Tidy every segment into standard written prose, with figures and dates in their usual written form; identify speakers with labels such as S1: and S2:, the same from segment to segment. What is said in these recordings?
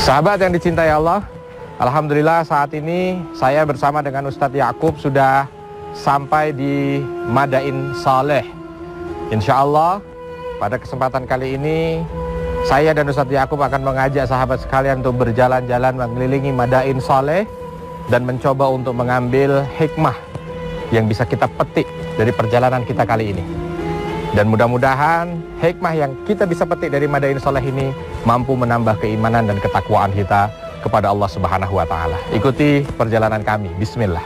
S1: Sahabat yang dicintai Allah, alhamdulillah saat ini saya bersama dengan Ustadz Yakub sudah sampai di Madain Saleh. Insya Allah pada kesempatan kali ini saya dan Ustadz Yakub akan mengajak sahabat sekalian untuk berjalan-jalan mengelilingi Madain Saleh dan mencoba untuk mengambil hikmah yang bisa kita petik dari perjalanan kita kali ini. Dan mudah-mudahan hikmah yang kita bisa petik dari Madain Saleh ini mampu menambah keimanan dan ketakwaan kita kepada Allah Subhanahu wa Ta'ala. Ikuti perjalanan kami. Bismillah.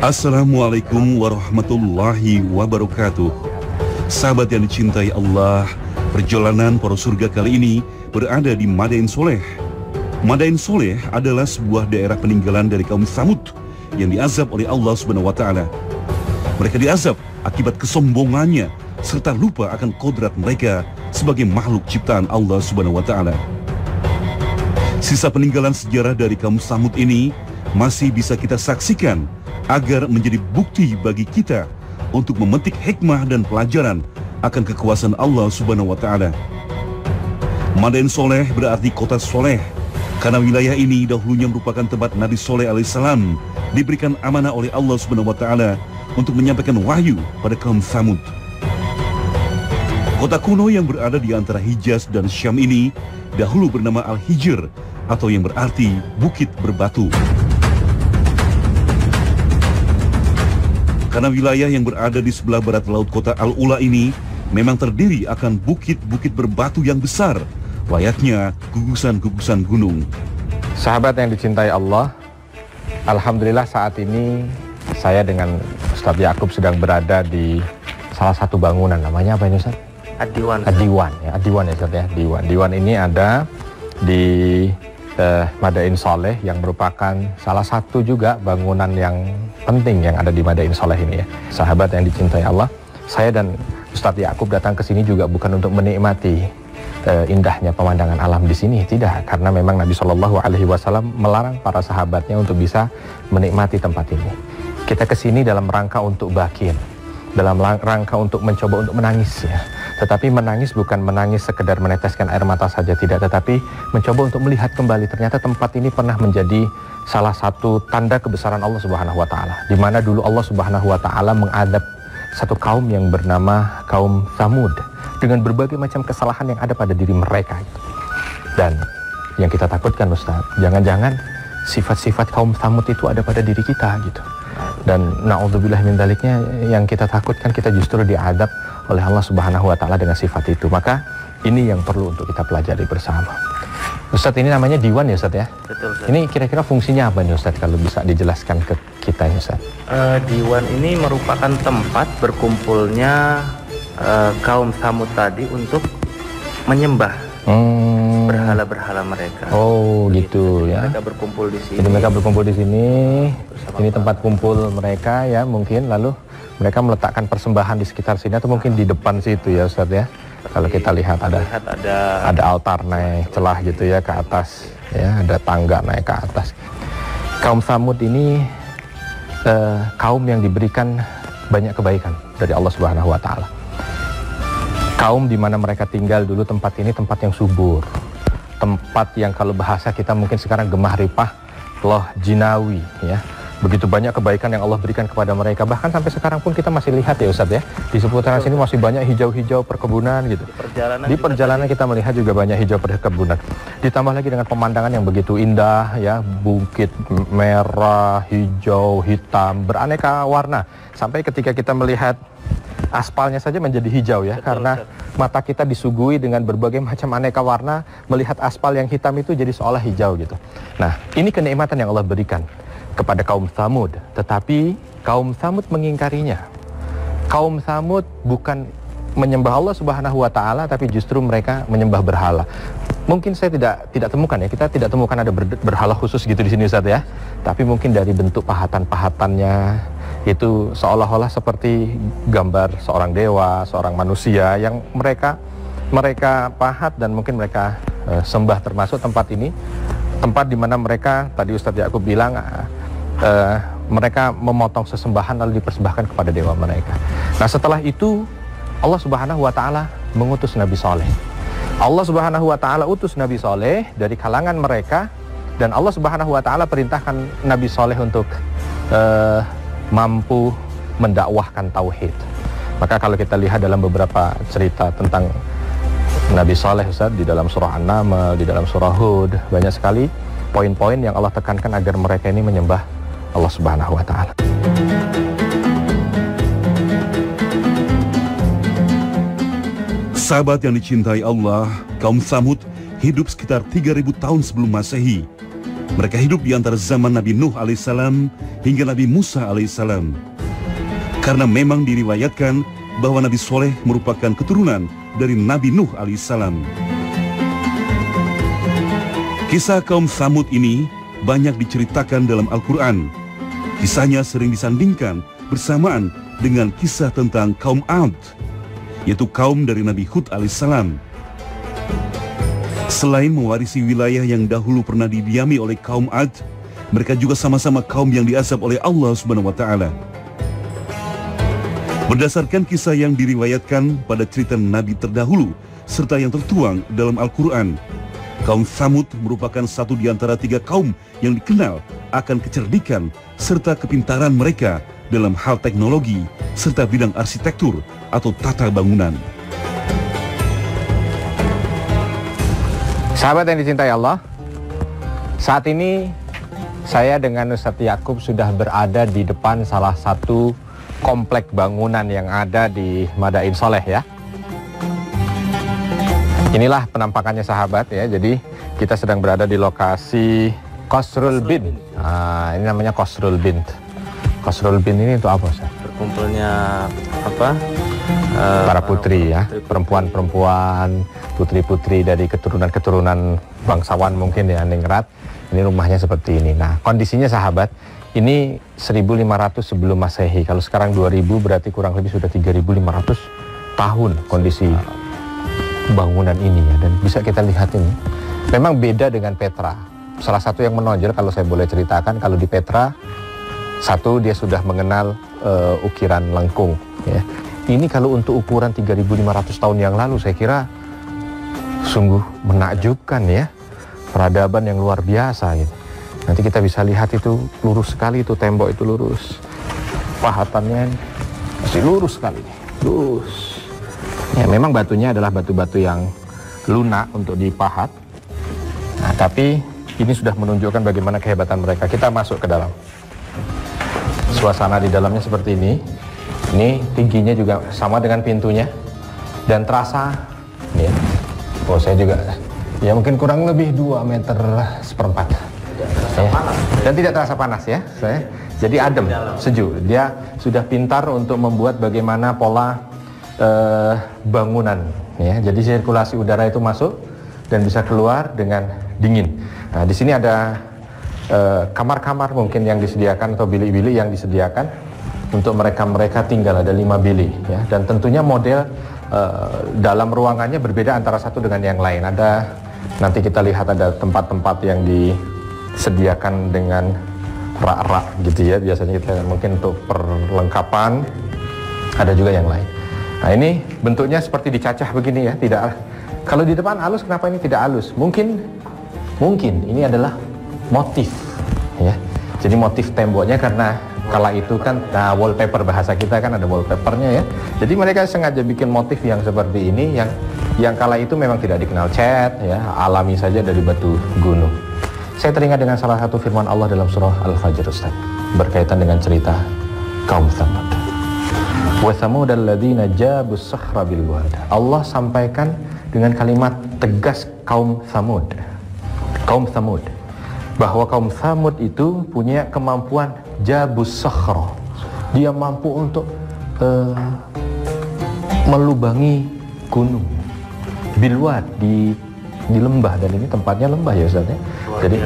S2: Assalamualaikum warahmatullahi wabarakatuh. Sahabat yang dicintai Allah, perjalanan para surga kali ini berada di Madain Saleh. Madain Saleh adalah sebuah daerah peninggalan dari kaum Tsamud yang diazab oleh Allah Subhanahu wa Ta'ala. Mereka diazab akibat kesombongannya serta lupa akan kodrat mereka sebagai makhluk ciptaan Allah Subhanahu wa Ta'ala. Sisa peninggalan sejarah dari kaum Tsamud ini masih bisa kita saksikan agar menjadi bukti bagi kita untuk memetik hikmah dan pelajaran akan kekuasaan Allah Subhanahu wa Ta'ala. Madain Saleh berarti kota soleh, karena wilayah ini dahulunya merupakan tempat Nabi Saleh alaihissalam diberikan amanah oleh Allah Subhanahu wa Ta'ala untuk menyampaikan wahyu pada kaum Tsamud. Kota kuno yang berada di antara Hijaz dan Syam ini dahulu bernama Al-Hijr atau yang berarti bukit berbatu. Karena wilayah yang berada di sebelah barat laut kota Al-Ula ini memang terdiri akan bukit-bukit berbatu yang besar, layaknya gugusan-gugusan gunung.
S1: Sahabat yang dicintai Allah, alhamdulillah saat ini saya dengan Ustadz Yakub sedang berada di salah satu bangunan. Namanya apa ini Ustadz?
S3: Adiwan.
S1: Adiwan ya, Adiwan ya Ustadz ya, Diwan. Diwan ini ada di Madain Saleh yang merupakan salah satu juga bangunan yang penting yang ada di Madain Saleh ini ya. Sahabat yang dicintai Allah, saya dan Ustadz Yakub datang ke sini juga bukan untuk menikmati indahnya pemandangan alam di sini, tidak, karena memang Nabi Shallallahu Alaihi Wasallam melarang para sahabatnya untuk bisa menikmati tempat ini. Kita kesini dalam rangka untuk bakin, dalam rangka untuk mencoba untuk menangis ya. Tetapi menangis bukan menangis sekedar meneteskan air mata saja, tidak, tetapi mencoba untuk melihat kembali ternyata tempat ini pernah menjadi salah satu tanda kebesaran Allah Subhanahu Wa Taala, di mana dulu Allah Subhanahu Wa Taala mengadab satu kaum yang bernama kaum Tsamud dengan berbagai macam kesalahan yang ada pada diri mereka gitu. Dan yang kita takutkan Ustaz, jangan-jangan sifat-sifat kaum Tsamud itu ada pada diri kita gitu. Dan na'udzubillah min daliknya, yang kita takutkan kita justru diadab oleh Allah Subhanahu wa Ta'ala dengan sifat itu. Maka ini yang perlu untuk kita pelajari bersama. Ustaz, ini namanya Diwan ya Ustaz ya?
S3: Betul Ustaz.
S1: Ini kira-kira fungsinya apa nih Ustaz, kalau bisa dijelaskan ke kita ya Ustaz?
S3: Diwan ini merupakan tempat berkumpulnya kaum Tsamud tadi untuk menyembah berhala-berhala mereka.
S1: Oh gitu ya.
S3: Mereka berkumpul di sini.
S1: Jadi mereka berkumpul di sini. Ini tempat kumpul mereka ya, mungkin lalu mereka meletakkan persembahan di sekitar sini atau mungkin di depan situ ya Ustaz ya. Kalau kita lihat ada altar naik celah gitu ya ke atas ya, ada tangga naik ke atas. Kaum Tsamud ini kaum yang diberikan banyak kebaikan dari Allah Subhanahu wa Ta'ala. Kaum di mana mereka tinggal dulu, tempat ini tempat yang subur, tempat yang kalau bahasa kita mungkin sekarang gemah ripah, loh jinawi ya. Begitu banyak kebaikan yang Allah berikan kepada mereka. Bahkan sampai sekarang pun kita masih lihat ya Ustadz ya, di seputaran sini masih banyak hijau-hijau perkebunan gitu. Di perjalanan kita melihat juga banyak hijau perkebunan. Ditambah lagi dengan pemandangan yang begitu indah ya, bukit merah, hijau, hitam, beraneka warna. Sampai ketika kita melihat aspalnya saja menjadi hijau ya. Betul, karena mata kita disuguhi dengan berbagai macam aneka warna, melihat aspal yang hitam itu jadi seolah hijau gitu. Nah, ini kenikmatan yang Allah berikan kepada kaum Tsamud, tetapi kaum Tsamud mengingkarinya. Kaum Tsamud bukan menyembah Allah Subhanahu wa Ta'ala, tapi justru mereka menyembah berhala. Mungkin saya tidak temukan ya, kita tidak temukan ada berhala khusus gitu di sini Ustaz ya. Tapi mungkin dari bentuk pahatan-pahatannya itu seolah-olah seperti gambar seorang dewa, seorang manusia yang mereka pahat dan mungkin mereka sembah. Termasuk tempat ini, tempat di mana mereka, tadi Ustadz Yakub bilang, mereka memotong sesembahan lalu dipersembahkan kepada dewa mereka. Nah setelah itu Allah Subhanahu wa Ta'ala mengutus Nabi Saleh. Allah Subhanahu wa Ta'ala utus Nabi Saleh dari kalangan mereka, dan Allah Subhanahu wa Ta'ala perintahkan Nabi Saleh untuk mampu mendakwahkan tauhid. Maka kalau kita lihat dalam beberapa cerita tentang Nabi Saleh, Ustaz, di dalam surah An-Naml, di dalam surah Hud, banyak sekali poin-poin yang Allah tekankan agar mereka ini menyembah Allah Subhanahu wa Ta'ala.
S2: Sahabat yang dicintai Allah, kaum Tsamud hidup sekitar 3000 tahun sebelum Masehi. Mereka hidup di antara zaman Nabi Nuh alaihissalam hingga Nabi Musa alaihissalam. Karena memang diriwayatkan bahwa Nabi Soleh merupakan keturunan dari Nabi Nuh alaihissalam. Kisah kaum Tsamud ini banyak diceritakan dalam Al-Quran. Kisahnya sering disandingkan bersamaan dengan kisah tentang kaum Ad, yaitu kaum dari Nabi Hud alaihissalam. Selain mewarisi wilayah yang dahulu pernah didiami oleh kaum Ad, mereka juga sama-sama kaum yang diazab oleh Allah Subhanahu wa Ta'ala. Berdasarkan kisah yang diriwayatkan pada cerita Nabi terdahulu serta yang tertuang dalam Al-Quran, kaum Tsamud merupakan satu di antara 3 kaum yang dikenal akan kecerdikan serta kepintaran mereka dalam hal teknologi serta bidang arsitektur atau tata bangunan.
S1: Sahabat yang dicintai Allah, saat ini saya dengan Ustadz Yakub sudah berada di depan salah satu komplek bangunan yang ada di Madain Soleh ya. Inilah penampakannya sahabat ya. Jadi kita sedang berada di lokasi Qasrul Bint. Nah, ini namanya Qasrul Bint. Qasrul Bint ini untuk apa, Ustaz?
S3: Berkumpulnya apa?
S1: Para putri ya, perempuan-perempuan, putri-putri dari keturunan-keturunan bangsawan mungkin ya, Ningrat. Ini rumahnya seperti ini. Nah, kondisinya sahabat, ini 1500 sebelum Masehi. Kalau sekarang 2000 berarti kurang lebih sudah 3500 tahun kondisi bangunan ini ya. Dan bisa kita lihat ini, memang beda dengan Petra. Salah satu yang menonjol kalau saya boleh ceritakan, kalau di Petra, satu dia sudah mengenal ukiran lengkung ya. Ini kalau untuk ukuran 3500 tahun yang lalu saya kira sungguh menakjubkan ya. Peradaban yang luar biasa gitu. Nanti kita bisa lihat itu lurus sekali, itu tembok itu lurus. Pahatannya masih lurus sekali, lurus. Ya, memang batunya adalah batu-batu yang lunak untuk dipahat. Nah, tapi ini sudah menunjukkan bagaimana kehebatan mereka. Kita masuk ke dalam. Suasana di dalamnya seperti ini. Ini tingginya juga sama dengan pintunya. Dan terasa, ya. Oh, saya juga, ya mungkin kurang lebih 2 meter seperempat. Ya. Dan tidak terasa panas ya. Jadi adem, sejuk. Dia sudah pintar untuk membuat bagaimana pola bangunan. Ya. Jadi sirkulasi udara itu masuk dan bisa keluar dengan dingin. Nah, di sini ada kamar-kamar mungkin yang disediakan atau bilik-bilik yang disediakan untuk mereka tinggal, ada 5 bilik ya. Dan tentunya model dalam ruangannya berbeda antara satu dengan yang lain. Ada, nanti kita lihat ada tempat-tempat yang disediakan dengan rak-rak gitu ya. Biasanya kita mungkin untuk perlengkapan, ada juga yang lain. Nah, ini bentuknya seperti dicacah begini ya. Tidak, kalau di depan halus, kenapa ini tidak halus? Mungkin ini adalah motif ya. Jadi motif temboknya karena kala itu kan, nah, wallpaper bahasa kita kan ada wallpapernya ya. Jadi mereka sengaja bikin motif yang seperti ini, yang kala itu memang tidak dikenal cat ya, alami saja dari batu gunung. Saya teringat dengan salah satu firman Allah dalam surah Al-Fajr, Ustaz, berkaitan dengan cerita kaum Tsamud. Wa tsamud alladzina jabus sakhra bil wad. Allah sampaikan dengan kalimat tegas kaum Tsamud. Kaum Tsamud, bahwa kaum Tsamud itu punya kemampuan jabus sakhra. Dia mampu untuk melubangi gunung bilwad di lembah, dan ini tempatnya lembah ya Ustaz ya. Jadi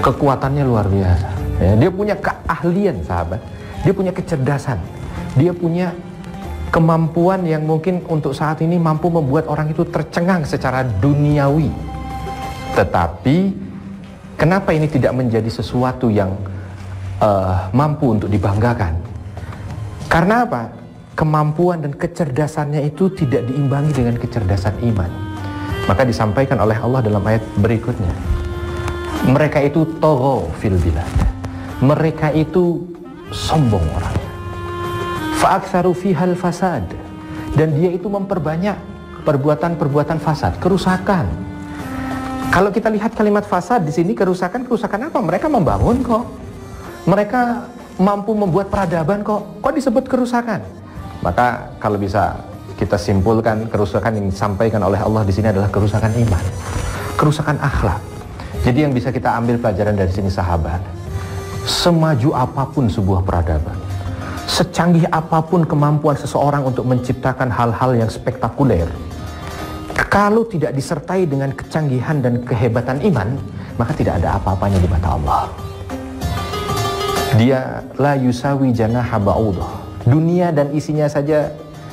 S1: kekuatannya luar biasa ya. Dia punya keahlian sahabat, dia punya kecerdasan, dia punya kemampuan yang mungkin untuk saat ini mampu membuat orang itu tercengang secara duniawi. Tetapi kenapa ini tidak menjadi sesuatu yang mampu untuk dibanggakan? Karena apa? kemampuan dan kecerdasannya itu tidak diimbangi dengan kecerdasan iman. Maka disampaikan oleh Allah dalam ayat berikutnya, mereka itu toghaw fil bilad, mereka itu sombong orangnya, fa'aktsaru fihal fasad, dan dia itu memperbanyak perbuatan-perbuatan fasad, kerusakan. Kalau kita lihat kalimat fasad di sini, kerusakan apa? Mereka membangun kok, mereka mampu membuat peradaban kok disebut kerusakan? Maka kalau bisa kita simpulkan, kerusakan yang disampaikan oleh Allah di sini adalah kerusakan iman, kerusakan akhlak. Jadi yang bisa kita ambil pelajaran dari sini sahabat, semaju apapun sebuah peradaban, secanggih apapun kemampuan seseorang untuk menciptakan hal-hal yang spektakuler, kalau tidak disertai dengan kecanggihan dan kehebatan iman, maka tidak ada apa-apanya di mata Allah. Dia la yusawi janaha ba'udah. Dunia dan isinya saja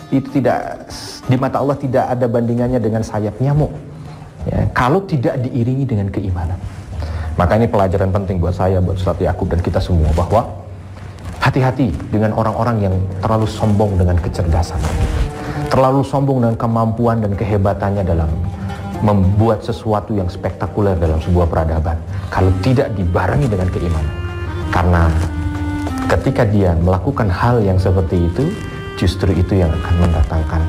S1: itu tidak, di mata Allah tidak ada bandingannya dengan sayap nyamuk, ya, kalau tidak diiringi dengan keimanan. Maka ini pelajaran penting buat saya, buat Ustaz Yakub dan kita semua, bahwa hati-hati dengan orang-orang yang terlalu sombong dengan kecerdasan, terlalu sombong dengan kemampuan dan kehebatannya dalam membuat sesuatu yang spektakuler dalam sebuah peradaban, kalau tidak dibarengi dengan keimanan. Karena ketika dia melakukan hal yang seperti itu, justru itu yang akan mendatangkan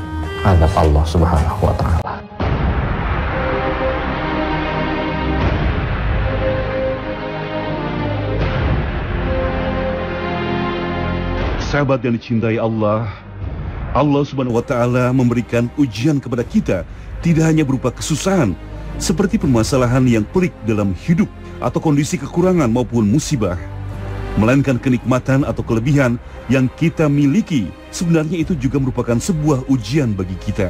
S1: azab Allah Subhanahu wa ta'ala.
S2: Sahabat yang dicintai Allah, Allah Subhanahu wa ta'ala memberikan ujian kepada kita tidak hanya berupa kesusahan seperti permasalahan yang pelik dalam hidup atau kondisi kekurangan maupun musibah, melainkan kenikmatan atau kelebihan yang kita miliki sebenarnya itu juga merupakan sebuah ujian bagi kita.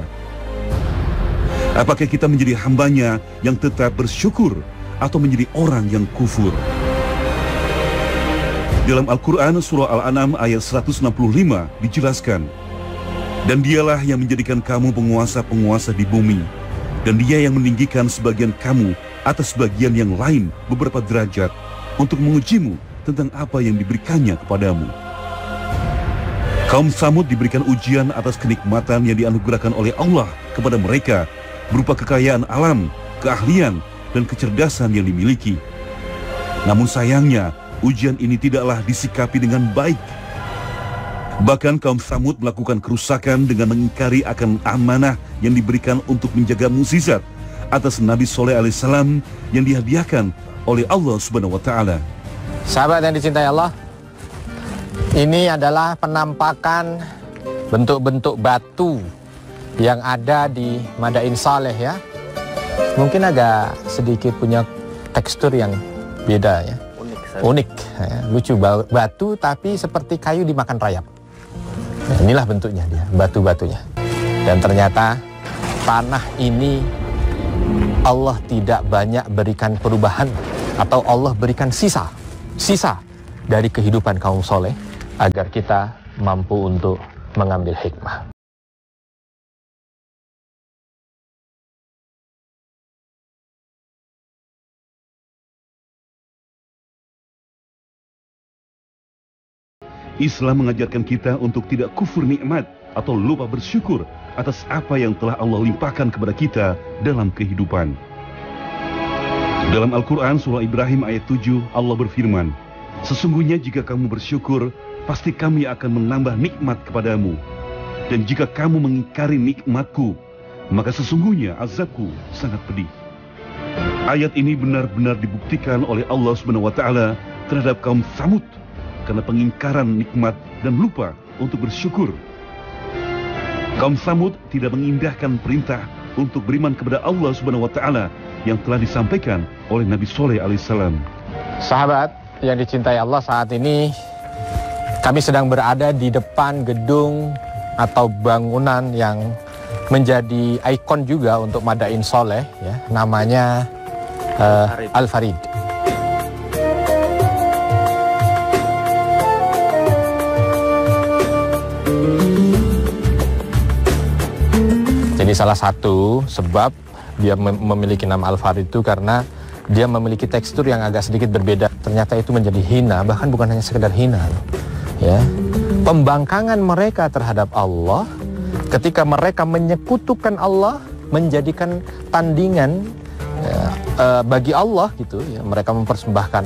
S2: Apakah kita menjadi hambanya yang tetap bersyukur atau menjadi orang yang kufur? Dalam Al-Quran surah Al-An'am ayat 165 dijelaskan, dan dialah yang menjadikan kamu penguasa-penguasa di bumi, dan dia yang meninggikan sebagian kamu atas sebagian yang lain beberapa derajat untuk mengujimu tentang apa yang diberikannya kepadamu. Kaum Tsamud diberikan ujian atas kenikmatan yang dianugerahkan oleh Allah kepada mereka berupa kekayaan alam, keahlian, dan kecerdasan yang dimiliki. Namun sayangnya, ujian ini tidaklah disikapi dengan baik. Bahkan kaum Tsamud melakukan kerusakan dengan mengingkari akan amanah yang diberikan untuk menjaga mukjizat atas Nabi Shalih alaihissalam yang dihadiahkan oleh Allah Subhanahu wa ta'ala.
S1: Sahabat yang dicintai Allah, ini adalah penampakan bentuk-bentuk batu yang ada di Madain Saleh ya. Mungkin agak sedikit punya tekstur yang beda ya. Unik ya. Lucu, batu tapi seperti kayu dimakan rayap. Nah, inilah bentuknya dia, batu-batunya. Dan ternyata tanah ini Allah tidak banyak berikan perubahan, atau Allah berikan sisa dari kehidupan kaum soleh agar kita mampu untuk mengambil hikmah.
S2: Islam mengajarkan kita untuk tidak kufur nikmat atau lupa bersyukur atas apa yang telah Allah limpahkan kepada kita dalam kehidupan. Dalam Al-Quran surah Ibrahim ayat 7, Allah berfirman, sesungguhnya jika kamu bersyukur, pasti kami akan menambah nikmat kepadamu. Dan jika kamu mengingkari nikmatku, maka sesungguhnya azabku sangat pedih. Ayat ini benar-benar dibuktikan oleh Allah Subhanahu wa ta'ala terhadap kaum Tsamud karena pengingkaran nikmat dan lupa untuk bersyukur. Kaum Tsamud tidak mengindahkan perintah untuk beriman kepada Allah Subhanahu wa ta'ala yang telah disampaikan oleh Nabi Shalih alaihissalam.
S1: Sahabat yang dicintai Allah, saat ini kami sedang berada di depan gedung atau bangunan yang menjadi ikon juga untuk Madain Saleh ya, namanya Al-Farid. Jadi salah satu sebab dia memiliki nama Al-Farid itu karena dia memiliki tekstur yang agak sedikit berbeda. Ternyata itu menjadi hina, bahkan bukan hanya sekedar hina, ya. Pembangkangan mereka terhadap Allah, ketika mereka menyekutukan Allah, menjadikan tandingan bagi Allah gitu ya, mereka mempersembahkan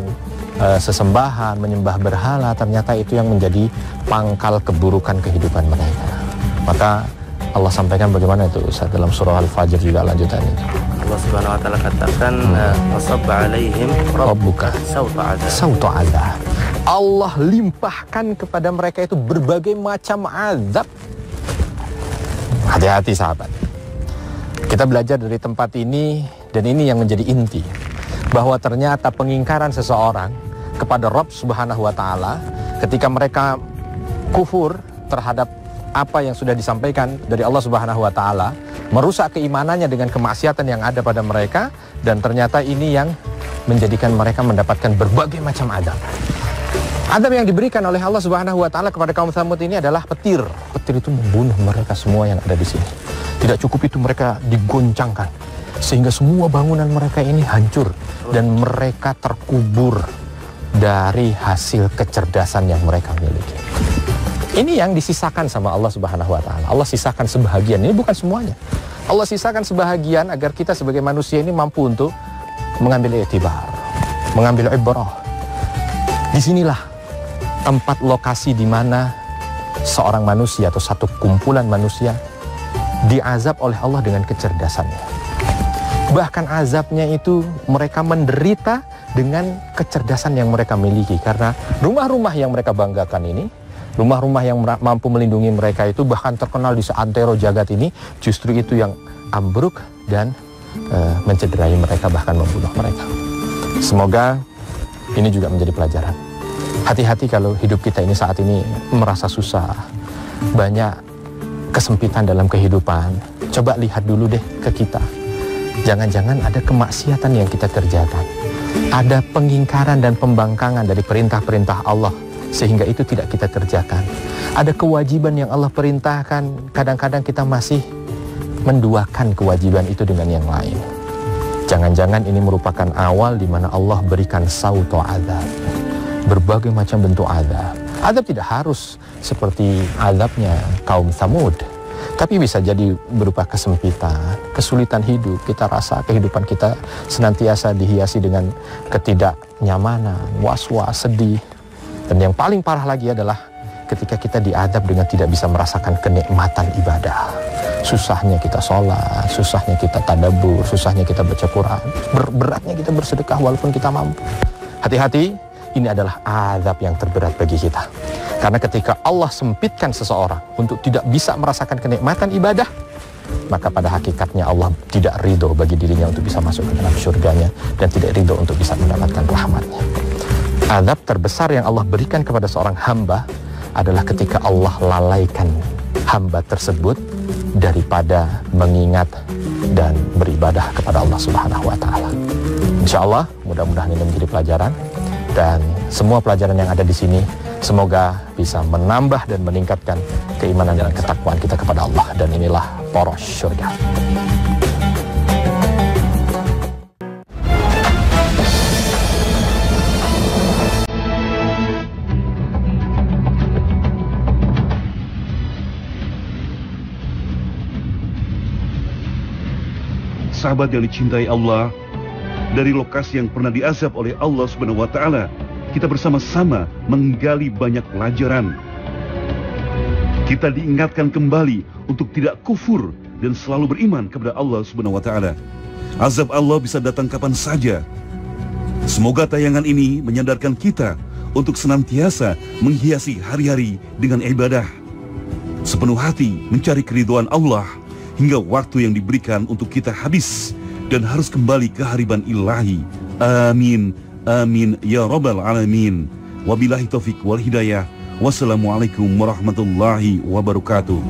S1: sesembahan, menyembah berhala, ternyata itu yang menjadi pangkal keburukan kehidupan mereka. Maka Allah sampaikan bagaimana itu Ustaz dalam surah Al-Fajr juga lanjutannya.
S3: Allah Subhanahu wa taala katakan wasabba alaihim rabbuka sauta azab. Allah limpahkan kepada mereka itu berbagai macam azab. Hati-hati sahabat. Kita belajar dari tempat ini, dan ini yang menjadi inti, bahwa ternyata pengingkaran seseorang kepada Rabb Subhanahu wa taala ketika mereka kufur terhadap apa yang sudah disampaikan dari Allah Subhanahu wa taala, merusak keimanannya dengan kemaksiatan yang ada pada mereka, dan ternyata ini yang menjadikan mereka mendapatkan berbagai macam azab. Azab yang diberikan oleh Allah Subhanahu wa taala kepada kaum Tsamud ini adalah petir. Petir itu membunuh mereka semua yang ada di sini. Tidak cukup itu, mereka digoncangkan sehingga semua bangunan mereka ini hancur dan mereka terkubur dari hasil kecerdasan yang mereka miliki. Ini yang disisakan sama Allah Subhanahu wa taala. Allah sisakan sebahagian, ini bukan semuanya. Allah sisakan sebahagian agar kita sebagai manusia ini mampu untuk mengambil i'tibar, mengambil ibrah. Disinilah tempat lokasi di mana seorang manusia atau satu kumpulan manusia diazab oleh Allah dengan kecerdasannya. Bahkan azabnya itu mereka menderita dengan kecerdasan yang mereka miliki, karena rumah-rumah yang mereka banggakan ini, rumah-rumah yang mampu melindungi mereka itu bahkan terkenal di seantero jagat ini, justru itu yang ambruk dan mencederai mereka, bahkan membunuh mereka. Semoga ini juga menjadi pelajaran. Hati-hati kalau hidup kita ini saat ini merasa susah, banyak kesempitan dalam kehidupan. Coba lihat dulu deh ke kita. Jangan-jangan ada kemaksiatan yang kita kerjakan, ada pengingkaran dan pembangkangan dari perintah-perintah Allah sehingga itu tidak kita kerjakan. Ada kewajiban yang Allah perintahkan, kadang-kadang kita masih menduakan kewajiban itu dengan yang lain. Jangan-jangan ini merupakan awal di mana Allah berikan sauto azab, berbagai macam bentuk azab. Azab tidak harus seperti azabnya kaum Tsamud, tapi bisa jadi berupa kesempitan, kesulitan hidup. Kita rasa kehidupan kita senantiasa dihiasi dengan ketidaknyamanan, was-was, sedih. Dan yang paling parah lagi adalah ketika kita diazab dengan tidak bisa merasakan kenikmatan ibadah. Susahnya kita sholat, susahnya kita tadabbur, susahnya kita baca Quran, beratnya kita bersedekah walaupun kita mampu. Hati-hati, ini adalah azab yang terberat bagi kita. Karena ketika Allah sempitkan seseorang untuk tidak bisa merasakan kenikmatan ibadah, maka pada hakikatnya Allah tidak ridho bagi dirinya untuk bisa masuk ke dalam surganya, dan tidak ridho untuk bisa mendapatkan rahmatnya. Azab terbesar yang Allah berikan kepada seorang hamba adalah ketika Allah lalaikan hamba tersebut daripada mengingat dan beribadah kepada Allah Subhanahu wa taala. Insya Allah, mudah-mudahan ini menjadi pelajaran, dan semua pelajaran yang ada di sini semoga bisa menambah dan meningkatkan keimanan dan ketakwaan kita kepada Allah, dan inilah poros surga.
S2: Sahabat yang dicintai Allah, dari lokasi yang pernah diazab oleh Allah Subhanahu wa taala, kita bersama-sama menggali banyak pelajaran. Kita diingatkan kembali untuk tidak kufur dan selalu beriman kepada Allah Subhanahu wa taala. Azab Allah bisa datang kapan saja. Semoga tayangan ini menyadarkan kita untuk senantiasa menghiasi hari-hari dengan ibadah, sepenuh hati mencari keridhaan Allah hingga waktu yang diberikan untuk kita habis dan harus kembali ke hariban ilahi. Amin. Amin ya rabbal alamin. Wabillahi taufiq wal hidayah. Wassalamualaikum warahmatullahi wabarakatuh.